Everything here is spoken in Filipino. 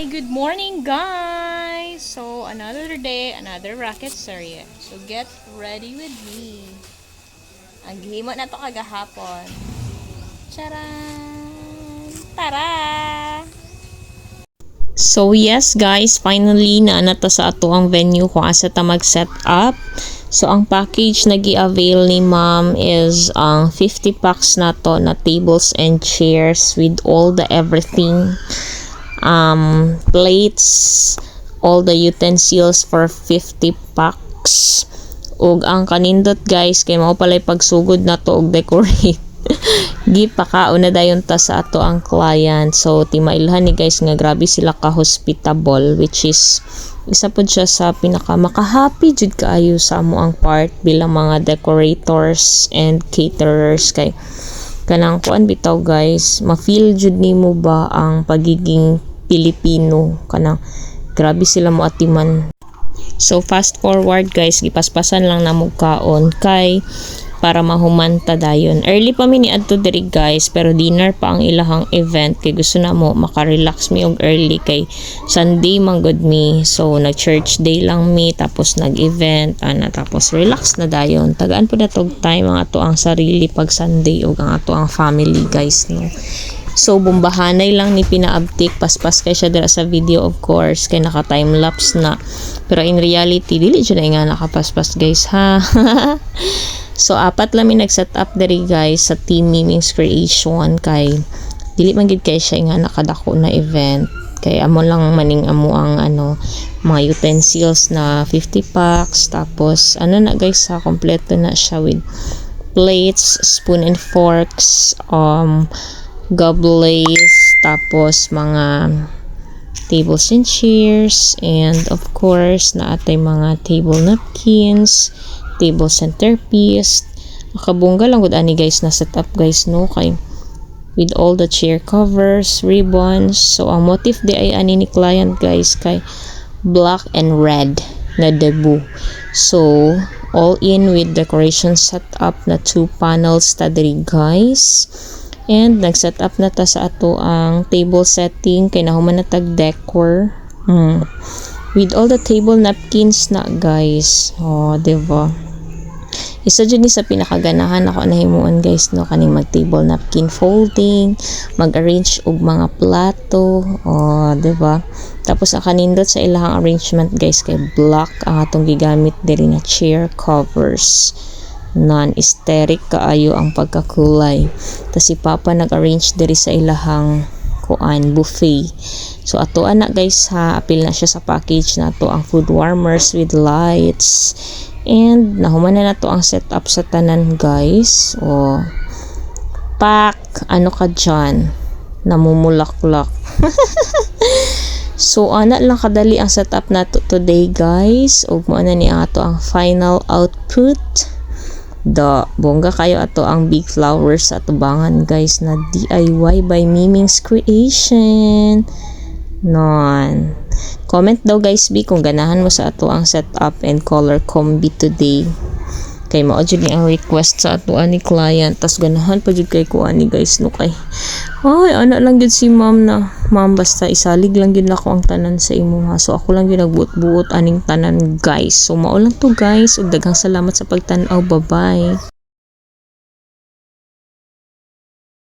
Good morning guys! So, another day, another racket series. So, get ready with me. Ang gihimo na to kagahapon. Charan! Tara! So, yes guys, finally naana ta sa ato ang venue kung asa ta mag-set up. So, ang package na gi-avail ni ma'am is ang 50 packs na to na tables and chairs with all the everything. Plates, all the utensils for 50 packs. Ug ang kanindot guys kay mao palay pagsugod na to og decorate. Gipakaon na dayon ta sa ato ang client. So timailhan ni guys nga grabe sila ka hospitable, which is isa pod siya sa pinaka makahappy jud kaayo sa amo ang part bilang mga decorators and caterers kay kanang kuan bitaw guys, ma-feel jud nimo ba ang pagiging Pilipino, kanang grabe sila mo atiman. So fast forward guys, gipaspasan lang na kaon kay para mahumanta dayon. Early pa mi ni adto diri guys, pero dinner pa ang ilahang event kay gusto na mo maka-relax mi og early kay Sunday man gud mi. So nag church day lang mi tapos nag-event tapos relax na dayon. Tagaan po na tog time ang ato ang sarili pag Sunday og ang ato ang family guys no. So bombahanay lang ni pinaabtik, paspas kay siya dira sa video of course kay naka time lapse na. Pero in reality dili jud nga nakapaspas guys ha. So apat lang mi nag-set up diri guys sa Team Miming's Creation kay dili man gid kay siya nga nakadako na event. Kay amo lang maning amo ang mga utensils na 50 packs tapos na guys ha, kompleto na siya with plates, spoon and forks, goblets, tapos mga tables and chairs, and of course na atay mga table napkins, table centerpiece. Makabungga lang gud ani guys na setup guys no kay with all the chair covers, ribbons. So ang motif di ay ani ni client guys kay black and red na debut. So all in with decoration setup na 2 panels ta diri guys. And nag-set up na ta sa ato ang table setting kay nahuman na tag decor. With all the table napkins na guys. Oh, diba? Isa dyan ni sa pinakaganahan ako nahimuon guys no kaning mag table napkin folding, mag-arrange og mga plato. Oh, diba? Tapos ang kanindot sa ilahang arrangement guys kay black ang atong gigamit diri na chair covers. Non-aesthetic kaayo ang pagkakulay. Tas si Papa nag-arrange diri sa ilahang buffet. So ato ana guys ha, apil na siya sa package na to ang food warmers with lights. And nahuman na to ang setup sa tanan guys. O pack ka dyan namumulaklak. So ana lang kadali ang setup na to today guys. Ug mo na ni ato ang final output. Bongga kayo ato ang big flowers sa tubangan guys na DIY by Miming's Creation. Non. Comment daw guys B kung ganahan mo sa ato ang setup and color combi today. Kay mao jud ni ang request sa ato ani client. Tas ganahan pa jud kay ko ani guys no kay. Ay ana lang jud si ma'am na. Ma'am basta isalig lang gid nako ang tanan sa imo ha. So ako lang gyud nagbuot-buot aning tanan guys. So mao lang to guys ug daghang salamat sa pagtan-aw. Bye-bye.